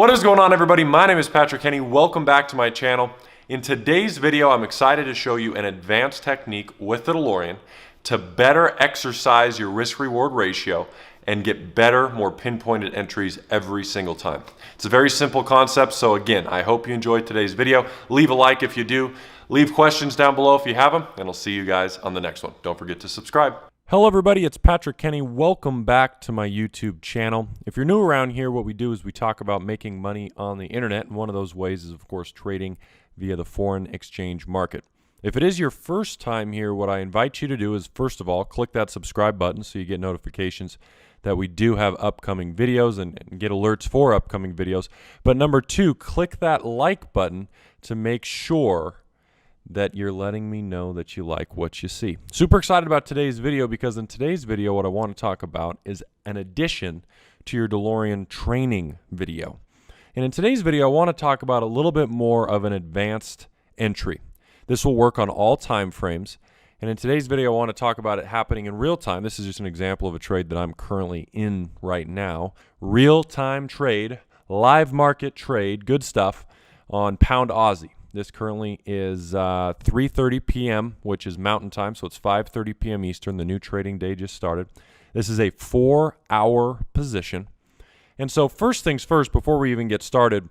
What is going on, everybody? My name is Patrick Henny. Welcome back to my channel. In today's video, I'm excited to show you an advanced technique with the Delorean to better exercise your risk-reward ratio and get better, more pinpointed entries every single time. It's a very simple concept, so again, I hope you enjoyed today's video. Leave a like if you do. Leave questions down below if you have them, and I'll see you guys on the next one. Don't forget to subscribe. Hello everybody, it's Patrick Kenny. Welcome back to my YouTube channel. If you're new around here, what we do is we talk about making money on the internet, and one of those ways is, of course, trading via the foreign exchange market. If it is your first time here, what I invite you to do is, first of all, click that subscribe button so you get notifications that we do have upcoming videos and get alerts for upcoming videos. But number two, click that like button to make sure that you're letting me know that you like what you see. Super excited about today's video because in today's video, what I want to talk about is an addition to your Delorean training video. And in today's video, I want to talk about a little bit more of an advanced entry. This will work on all time frames. And in today's video, I want to talk about it happening in real time. This is just an example of a trade that I'm currently in right now. Real-time trade, live market trade, good stuff on Pound Aussie. This currently is 3:30 p.m., which is Mountain Time, so it's 5:30 p.m. Eastern. The new trading day just started. This is a 4-hour position. And so first things first, before we even get started,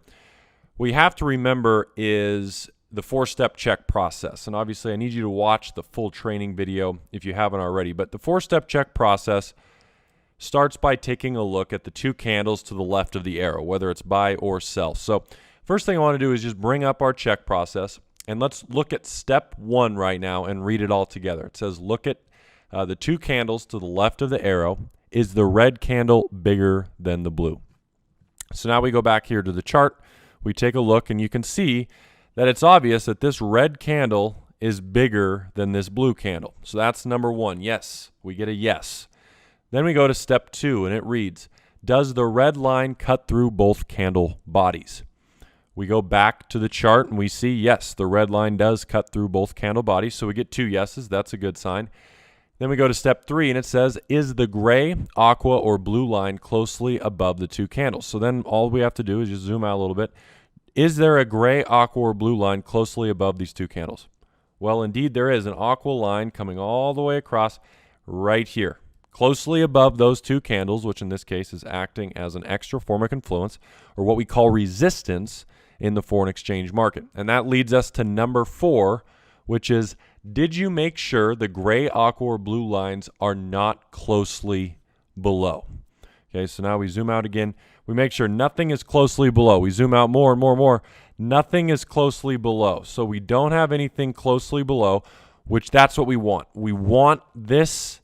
we have to remember is the 4-step check process. And obviously, I need you to watch the full training video if you haven't already. But the 4-step check process starts by taking a look at the two candles to the left of the arrow, whether it's buy or sell. So first thing I want to do is just bring up our check process, and let's look at step 1 right now and read it all together. It says, look at the two candles to the left of the arrow. Is the red candle bigger than the blue? So now we go back here to the chart. We take a look, and you can see that it's obvious that this red candle is bigger than this blue candle. So that's number 1. Yes, we get a yes. Then we go to step 2, and it reads, does the red line cut through both candle bodies? We go back to the chart and we see, yes, the red line does cut through both candle bodies. So we get 2 yeses. That's a good sign. Then we go to step 3 and it says, is the gray, aqua, or blue line closely above the two candles? So then all we have to do is just zoom out a little bit. Is there a gray, aqua, or blue line closely above these two candles? Well, indeed there is an aqua line coming all the way across right here, closely above those two candles, which in this case is acting as an extra form of confluence, or what we call resistance in the foreign exchange market. And that leads us to number 4, which is, did you make sure the gray, aqua, or blue lines are not closely below? Okay, so now we zoom out again. We make sure nothing is closely below. We zoom out more and more and more. Nothing is closely below. So we don't have anything closely below, which that's what we want. We want this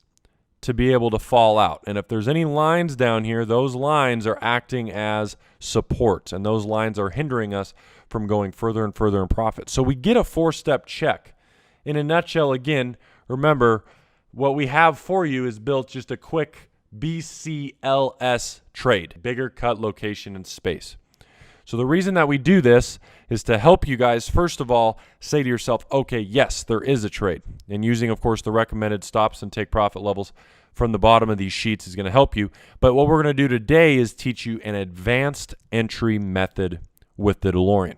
to be able to fall out. And if there's any lines down here, those lines are acting as support, and those lines are hindering us from going further and further in profit. So we get a 4-step check. In a nutshell, again, remember, what we have for you is built just a quick BCLS trade, bigger cut, location, and space. So the reason that we do this is to help you guys, first of all, say to yourself, okay, yes, there is a trade. And using, of course, the recommended stops and take profit levels from the bottom of these sheets is going to help you. But what we're going to do today is teach you an advanced entry method with the Delorean.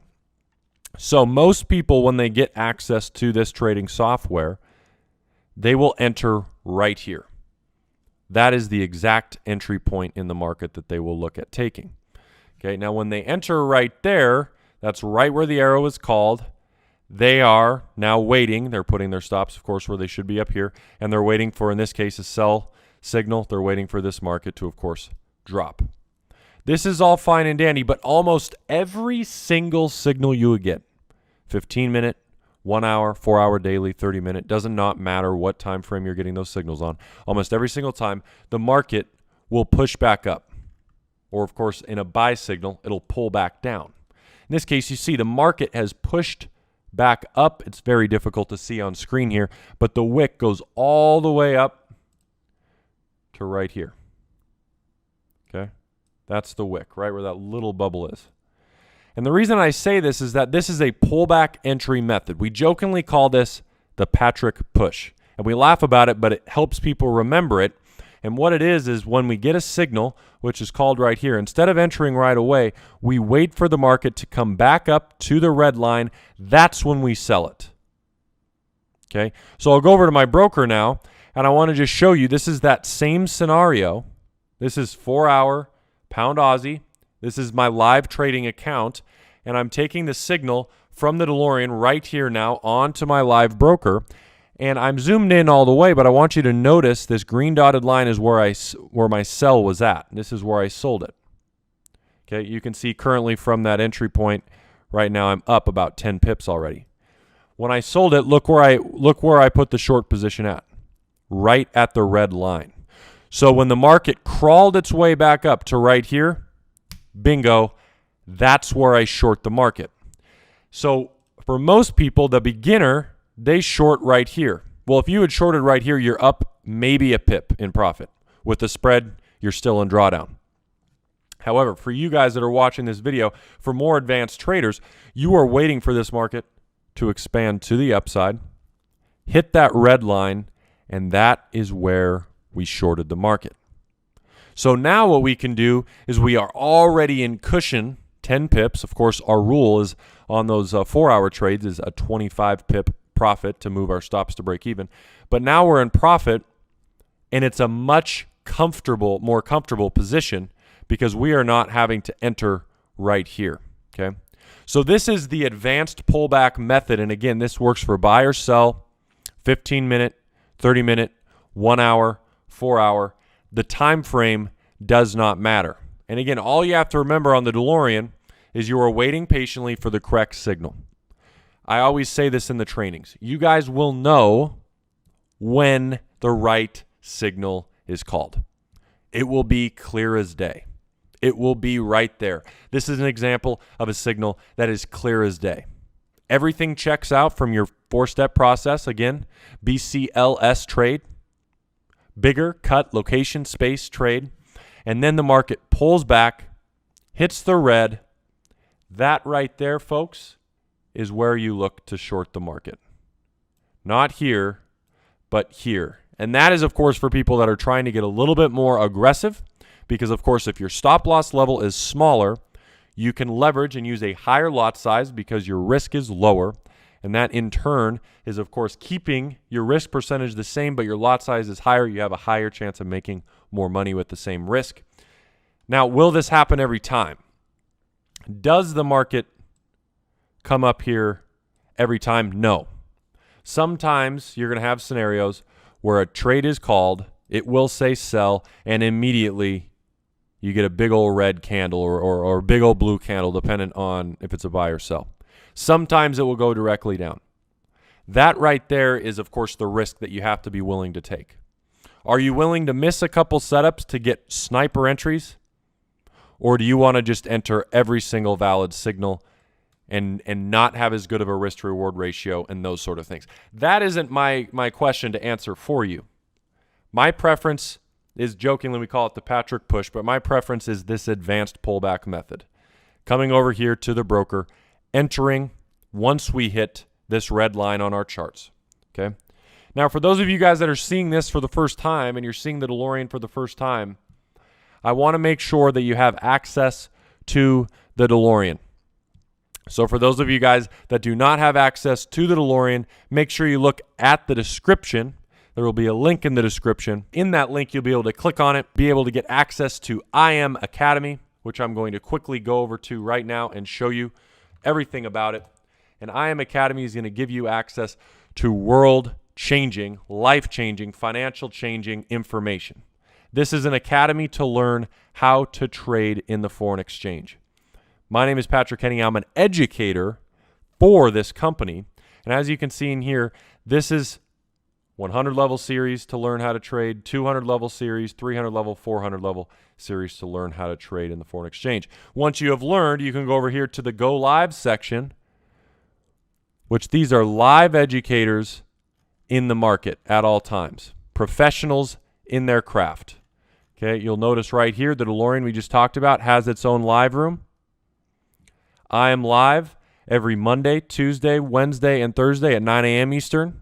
So most people, when they get access to this trading software, they will enter right here. That is the exact entry point in the market that they will look at taking. Okay, now when they enter right there, that's right where the arrow is called. They are now waiting. They're putting their stops, of course, where they should be up here. And they're waiting for, in this case, a sell signal. They're waiting for this market to, of course, drop. This is all fine and dandy, but almost every single signal you would get, 15-minute, 1 hour, 4 hour daily, 30-minute, doesn't not matter what time frame you're getting those signals on. Almost every single time, the market will push back up. Or, of course, in a buy signal, it'll pull back down. In this case, you see the market has pushed back up. It's very difficult to see on screen here, but the wick goes all the way up to right here. Okay? That's the wick, right where that little bubble is. And the reason I say this is that this is a pullback entry method. We jokingly call this the Patrick push. And we laugh about it, but it helps people remember it. And what it is when we get a signal, which is called right here, instead of entering right away, we wait for the market to come back up to the red line. That's when we sell it. Okay, so I'll go over to my broker now, and I want to just show you, this is that same scenario. This is 4-hour pound Aussie. This is my live trading account, and I'm taking the signal from the Delorean right here now onto my live broker, and I'm zoomed in all the way, but I want you to notice this green dotted line is where my sell was at. This is where I sold it. Okay, you can see currently from that entry point right now I'm up about 10 pips already. When I sold it, look where I put the short position at. Right at the red line. So when the market crawled its way back up to right here, bingo, that's where I short the market. So for most people, the beginner, they short right here. Well, if you had shorted right here, you're up maybe a pip in profit. With the spread, you're still in drawdown. However, for you guys that are watching this video, for more advanced traders, you are waiting for this market to expand to the upside, hit that red line, and that is where we shorted the market. So now what we can do is we are already in cushion, 10 pips. Of course, our rule is on those 4-hour trades is a 25 pip profit to move our stops to break even. But now we're in profit, and it's a much more comfortable position because we are not having to enter right here, okay? So this is the advanced pullback method, and again, this works for buy or sell, 15-minute, 30-minute, 1 hour, 4 hour. The time frame does not matter. And again, all you have to remember on the Delorean is you are waiting patiently for the correct signal. I always say this in the trainings. You guys will know when the right signal is called. It will be clear as day. It will be right there. This is an example of a signal that is clear as day. Everything checks out from your 4-step process. Again, BCLS trade, bigger, cut, location, space, trade. And then the market pulls back, hits the red. That right there, folks, is where you look to short the market. Not here, but here. And that is, of course, for people that are trying to get a little bit more aggressive. Because, of course, if your stop loss level is smaller, you can leverage and use a higher lot size because your risk is lower. And that, in turn, is, of course, keeping your risk percentage the same, but your lot size is higher. You have a higher chance of making more money with the same risk. Now, will this happen every time? Does the market come up here every time? No. Sometimes you're going to have scenarios where a trade is called, it will say sell, and immediately you get a big old red candle or a big old blue candle, depending on if it's a buy or sell. Sometimes it will go directly down. That right there is, of course, the risk that you have to be willing to take. Are you willing to miss a couple setups to get sniper entries? Or do you want to just enter every single valid signal and not have as good of a risk-to-reward ratio and those sort of things? That isn't my question to answer for you. My preference is, jokingly, we call it the Patrick push, but my preference is this advanced pullback method. Coming over here to the broker, entering once we hit this red line on our charts, okay? Now, for those of you guys that are seeing this for the first time and you're seeing the Delorean for the first time, I want to make sure that you have access to the Delorean. So for those of you guys that do not have access to the Delorean, make sure you look at the description. There will be a link in the description. In that link, you'll be able to click on it, be able to get access to IM Academy, which I'm going to quickly go over to right now and show you everything about it. And IM Academy is going to give you access to world-changing, life-changing, financial-changing information. This is an academy to learn how to trade in the foreign exchange. My name is Patrick Henning. I'm an educator for this company. And as you can see in here, this is 100 level series to learn how to trade, 200 level series, 300 level, 400 level series to learn how to trade in the foreign exchange. Once you have learned, you can go over here to the Go Live section, which these are live educators in the market at all times, professionals in their craft. Okay, you'll notice right here the Delorean we just talked about has its own live room. I am live every Monday, Tuesday, Wednesday, and Thursday at 9 a.m. Eastern.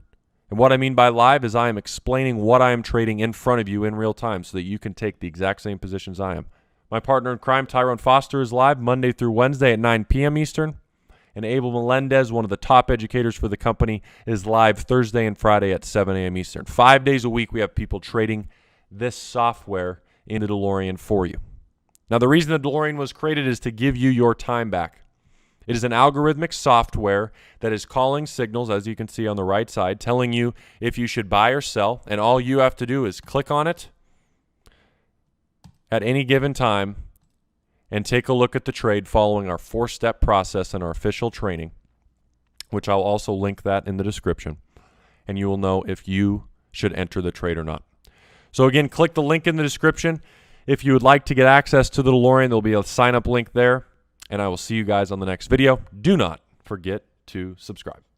And what I mean by live is I am explaining what I am trading in front of you in real time so that you can take the exact same positions I am. My partner in crime, Tyrone Foster, is live Monday through Wednesday at 9 p.m. Eastern. And Abel Melendez, one of the top educators for the company, is live Thursday and Friday at 7 a.m. Eastern. 5 days a week, we have people trading this software in the Delorean for you. Now, the reason the Delorean was created is to give you your time back. It is an algorithmic software that is calling signals, as you can see on the right side, telling you if you should buy or sell, and all you have to do is click on it at any given time and take a look at the trade following our 4-step process in our official training, which I'll also link that in the description, and you will know if you should enter the trade or not. So again, click the link in the description. If you would like to get access to the Delorean, there'll be a sign-up link there, and I will see you guys on the next video. Do not forget to subscribe.